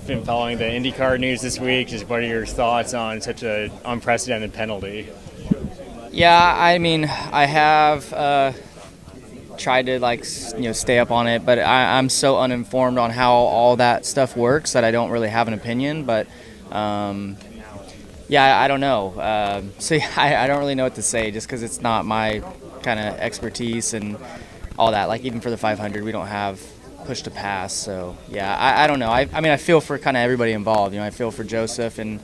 been following the IndyCar news this week. Just what are your thoughts on such an unprecedented penalty? Yeah, I mean, I have tried to stay up on it, but I'm so uninformed on how all that stuff works that I don't really have an opinion. But yeah, I don't know. So yeah, I don't really know what to say just because it's not my kind of expertise and all that. Like even for the 500, we don't have push to pass. So yeah, I don't know. I mean, I feel for kind of everybody involved. I feel for Joseph and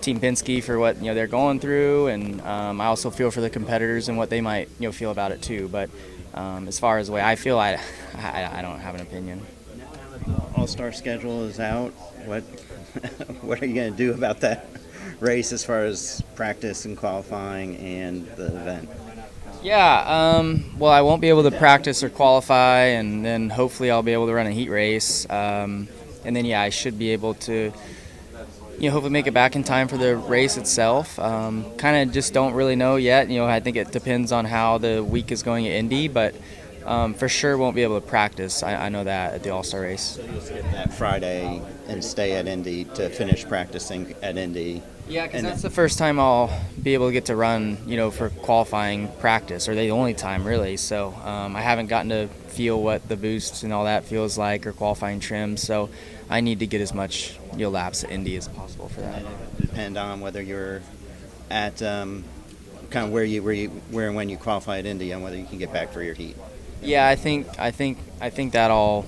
Team Penske for what they're going through, and I also feel for the competitors and what they might feel about it too. But as far as the way I feel, I don't have an opinion. All-Star schedule is out. What what are you going to do about that race as far as practice and qualifying and the event? Yeah, well, I won't be able to practice or qualify, and then hopefully I'll be able to run a heat race, and then I should be able to hopefully make it back in time for the race itself. Kind of just don't really know yet. I think it depends on how the week is going at Indy, but for sure won't be able to practice. I know that at the All-Star race. So you'll skip that Friday and stay at Indy to finish practicing at Indy. Yeah, because that's the first time I'll be able to get to run, for qualifying practice, or the only time really. So I haven't gotten to feel what the boost and all that feels like, or qualifying trim. So I need to get as much laps at Indy as possible for that. And it depend on whether you're at kind of where and when you qualify at Indy, and whether you can get back for your heat. Yeah, I think that all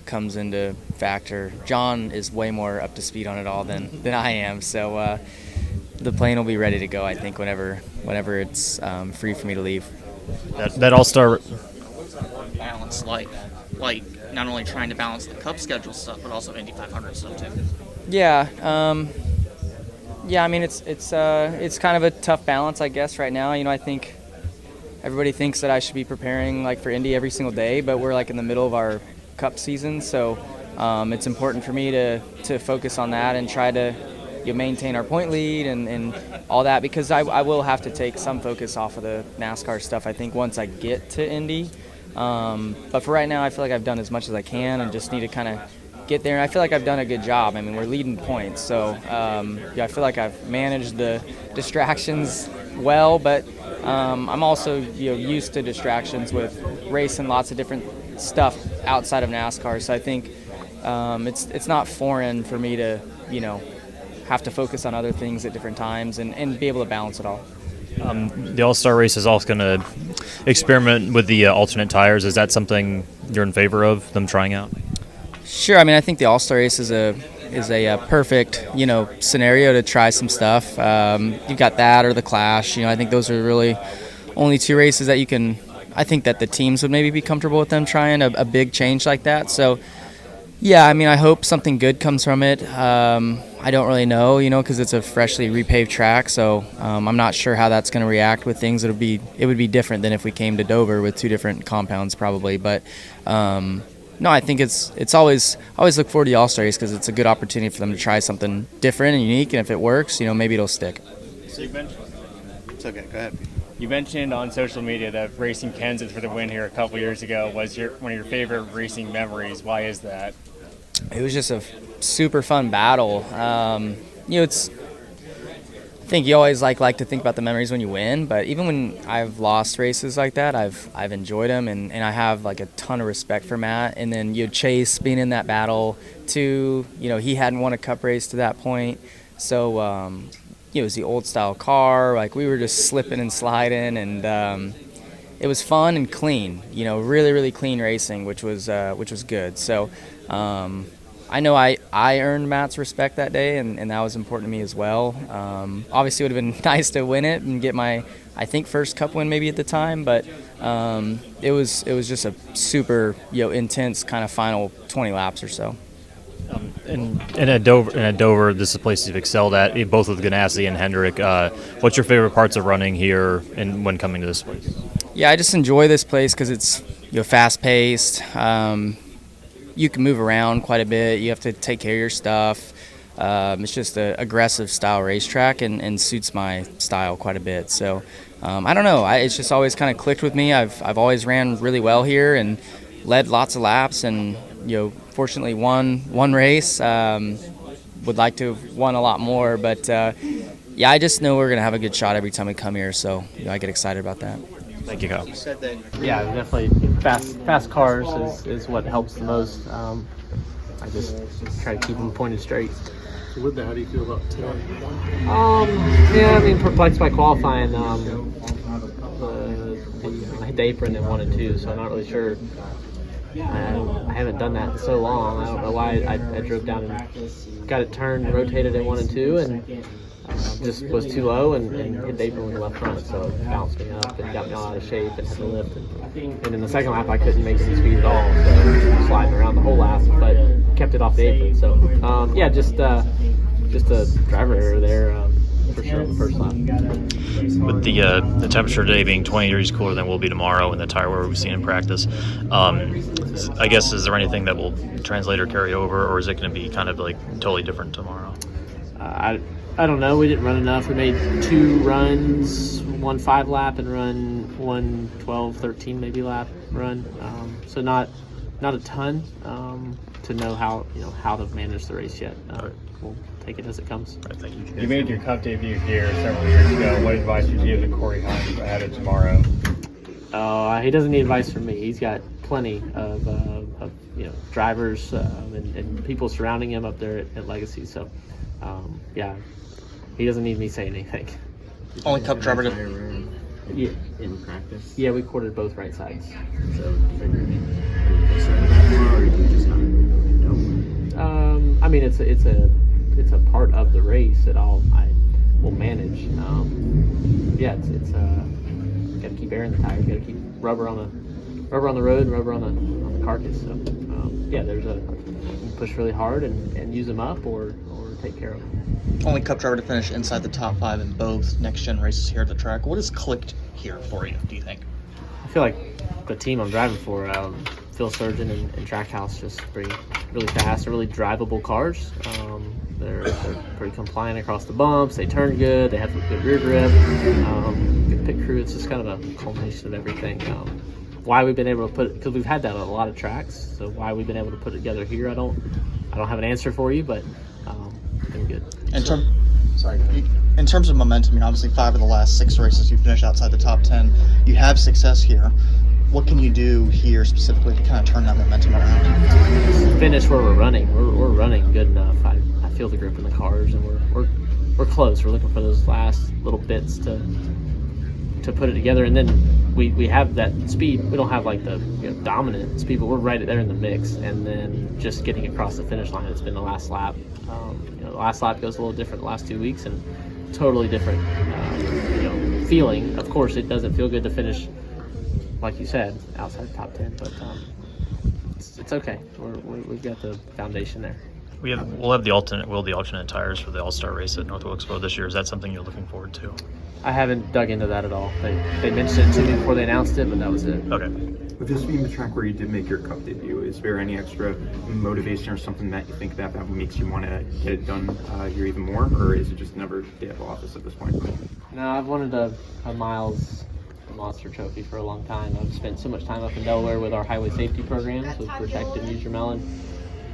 comes into factor. John is way more up to speed on it all than I am, so the plane will be ready to go. I think whenever it's free for me to leave. That All-Star balance, like not only trying to balance the Cup schedule stuff, but also Indy 500 stuff too. Yeah, I mean it's kind of a tough balance, I guess, right now. I think everybody thinks that I should be preparing for Indy every single day, but we're in the middle of our Cup season, so it's important for me to focus on that and try to maintain our point lead and all that, because I will have to take some focus off of the NASCAR stuff, I think, once I get to Indy. But for right now, I feel like I've done as much as I can and just need to kind of get there. And I feel like I've done a good job. I mean, we're leading points, so I feel like I've managed the distractions well, but I'm also used to distractions with racing lots of different stuff outside of NASCAR. So I think it's not foreign for me to have to focus on other things at different times and be able to balance it all. The All-Star race is also going to experiment with the alternate tires. Is that something you're in favor of, them trying out? Sure. I mean, I think the All-Star race is a perfect scenario to try some stuff. You've got that or the Clash. I think those are really only two races that you can. I think that the teams would maybe be comfortable with them trying a big change like that. So yeah, I mean, I hope something good comes from it. I don't really know, because it's a freshly repaved track, so I'm not sure how that's going to react with things. It would be different than if we came to Dover with two different compounds probably. But no, I think it's always look forward to the All-Star race because it's a good opportunity for them to try something different and unique, and if it works, maybe it'll stick. So you mentioned, It's okay. Go ahead. you mentioned on social media that racing Kansas for the win here a couple years ago was one of your favorite racing memories. Why is that? It was just a super fun battle. It's. I think you always like to think about the memories when you win, but even when I've lost races like that, I've enjoyed them, and I have a ton of respect for Matt. And then Chase being in that battle too. He hadn't won a Cup race to that point, so it was the old style car. We were just slipping and sliding, and it was fun and clean. Really really clean racing, which was good. So. I know I earned Matt's respect that day, and that was important to me as well. Obviously, it would have been nice to win it and get my, I think, first Cup win maybe at the time, but it was just a super intense kind of final 20 laps or so. And at Dover, this is a place you've excelled at, both with Ganassi and Hendrick. What's your favorite parts of running here and when coming to this place? Yeah, I just enjoy this place because it's fast-paced. You can move around quite a bit. You have to take care of your stuff. It's just an aggressive style racetrack and suits my style quite a bit. So I don't know. It's just always kind of clicked with me. I've always ran really well here and led lots of laps, and fortunately won one race. Would like to have won a lot more, but yeah, I just know we're gonna have a good shot every time we come here. So I get excited about that. Thank you, Kyle. You said that Yeah, definitely fast cars is what helps the most. I just try to keep them pointed straight. How do you feel about today? Yeah, I mean, perplexed by qualifying. I hit the apron in 1 and 2, so I'm not really sure. I haven't done that in so long. I don't know why I drove down and got it turned, rotated in 1 and 2, and just was too low and hit the apron with the left front, so it bounced me up and got me all out of shape and had to lift. And in the second lap, I couldn't make any speed at all, so sliding around the whole lap, but kept it off the apron. So yeah, just a driver error there. For sure, the first lap. With the temperature today being 20 degrees cooler than will be tomorrow in the tire wear we've seen in practice, I guess, is there anything that will translate or carry over, or is it going to be kind of like totally different tomorrow? I don't know. We didn't run enough. We made 2 runs, 1 5 lap and run 1 12, 13 maybe lap run. So not a ton to know how to manage the race yet. We'll take it as it comes. Right, thank you. You made your Cup debut here several years ago. What advice would you give to Corey Hines ahead of tomorrow? He doesn't need advice from me. He's got plenty of drivers and people surrounding him up there at Legacy. So yeah, he doesn't need me saying anything. only Cup driver to Yeah, In practice? yeah, we quartered both right sides. So, are you concerned about tomorrow, or do you just not know? I mean, it's a part of the race that I will manage. Yeah, it's got to keep air in the tires. Got to keep rubber on the road, and rubber on the carcass. So yeah, you can push really hard and use them up, or take care of them. only Cup driver to finish inside the top 5 in both next-gen races here at the track. What has clicked here for you, do you think? I feel like the team I'm driving for, Phil Surgeon and Trackhouse, just really fast, really drivable cars. They're pretty compliant across the bumps. They turn good. They have a good rear grip. Good pit crew. It's just kind of a culmination of everything. Why we've been able to put it, because we've had that on a lot of tracks. So why we've been able to put it together here, I don't have an answer for you, but it's been good. In terms of momentum, obviously 5 of the last 6 races you finished outside the top 10. You have success here. What can you do here specifically to kind of turn that momentum around? Finish where we're running. We're running good enough. I feel the grip in the cars, and we're close. We're looking for those last little bits to put it together, and then we have that speed. We don't have like the dominant speed, but we're right there in the mix. And then just getting across the finish line, it's been the last lap. The last lap goes a little different the last 2 weeks, and totally different feeling. Of course, it doesn't feel good to finish, like you said, outside the top 10, but it's okay. We've got the foundation there. We'll have the alternate tires for the All-Star race at North Wilkesboro this year. Is that something you're looking forward to? I haven't dug into that at all. They mentioned it to me before they announced it, but that was it. Okay. With this being the track where you did make your Cup debut, is there any extra motivation or something that you think that makes you want to get it done here even more, or is it just never day of office at this point? No, I've wanted a Miles Monster Trophy for a long time. I've spent so much time up in Delaware with our highway safety programs with Protect and Use Your Melon.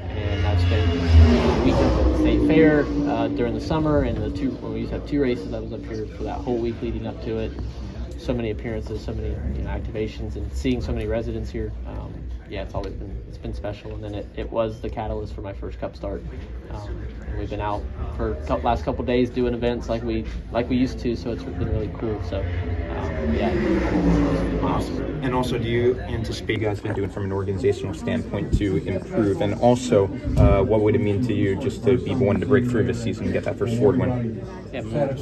And I've spent a week up at the State Fair during the summer, and when we used to have 2 races, I was up here for that whole week leading up to it. So many appearances, so many activations, and seeing so many residents here. Yeah, it's been special. And then it was the catalyst for my first Cup start. And we've been out for the last couple of days doing events like we used to, so it's been really cool. So yeah, it's awesome. And also, do you anticipate you guys been doing from an organizational standpoint to improve? And also, what would it mean to you just to be one to break through this season and get that first Ford win? Yeah, we're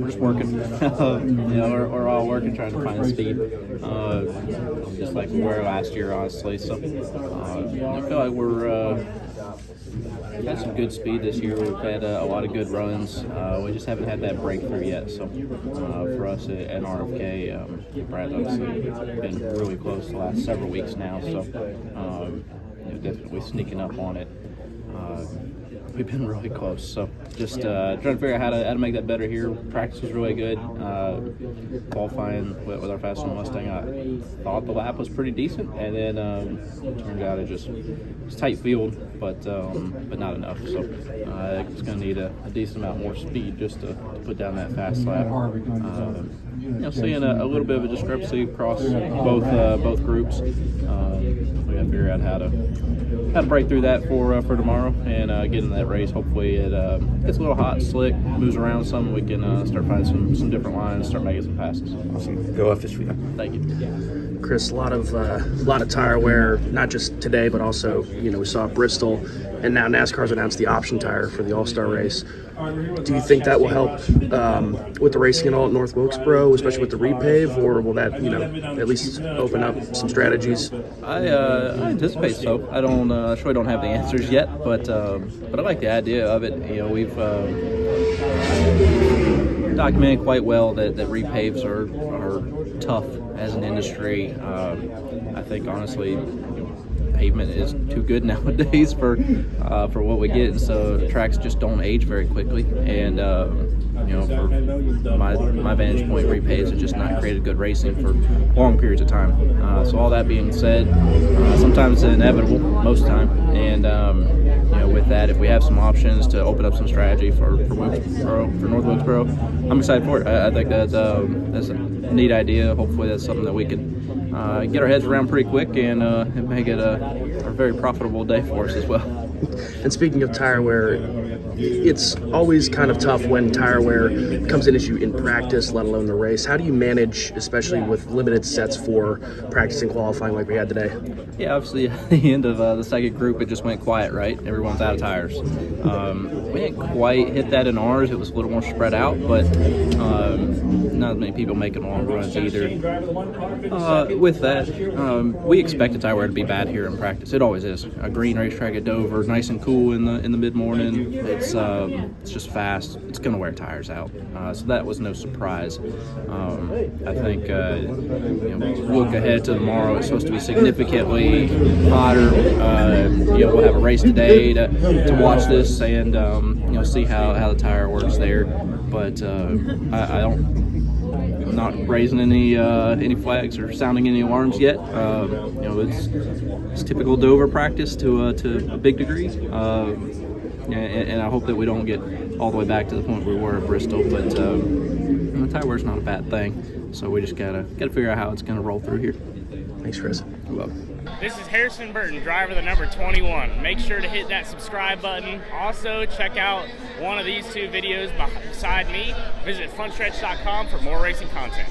just working. We're all working, trying to find speed. Just like we were last year, honestly. So I feel like we've had some good speed this year. We've had a lot of good runs. We just haven't had that breakthrough yet. So for us at RFK, Brad obviously been really close the last several weeks now. So definitely sneaking up on it. really close. So just trying to figure out how to make that better here. Practice was really good. Qualifying with our fastest Mustang, I thought the lap was pretty decent, and then turned out it's tight field, but not enough. So it's going to need a decent amount more speed just to put down that fast lap. Seeing a little bit of a discrepancy across both groups. We got to figure out how to break through that for tomorrow and get in that race. Hopefully it gets a little hot, slick, moves around some. We can start finding some different lines, start making some passes. Awesome. Go off this for you. Thank you. Chris, a lot of tire wear, not just today, but also we saw Bristol, and now NASCAR's announced the option tire for the All-Star race. Do you think that will help with the racing and all at North Wilkesboro, especially with the repave, or will that at least open up some strategies? I anticipate so. I sure don't have the answers yet, but I like the idea of it. We've documented quite well that repaves are tough as an industry. I think honestly, pavement is too good nowadays for what we get, and so tracks just don't age very quickly. And from my vantage point, repaves have just not created good racing for long periods of time. So all that being said, sometimes it's inevitable, most of the time. And with that, if we have some options to open up some strategy for North Wilkesboro, I'm excited for it. I think that's a neat idea. Hopefully, that's something that we can get our heads around pretty quick and make it a very profitable day for us as well. And speaking of tire wear, it's always kind of tough when tire wear becomes an issue in practice, let alone the race. How do you manage, especially with limited sets for practice and qualifying like we had today? Yeah, obviously at the end of the second group, it just went quiet, right? Everyone's out of tires. We didn't quite hit that in ours. It was a little more spread out, but not as many people making long runs either. With that, we expect the tire wear to be bad here in practice. It always is. A green racetrack at Dover, nice and cool in the mid-morning. It's just fast. It's going to wear tires out. So that was no surprise. I think look ahead to tomorrow. It's supposed to be significantly hotter. We'll have a race today to watch this and see how the tire works there. But I'm not raising any flags or sounding any alarms yet. It's typical Dover practice to a big degree. And I hope that we don't get all the way back to the point we were at Bristol, but the tire wear's not a bad thing, so we just gotta figure out how it's gonna roll through here. Thanks, Chris. You're welcome. This is Harrison Burton, driver the number 21. Make sure to hit that subscribe button. Also, check out one of these two videos beside me. Visit frontstretch.com for more racing content.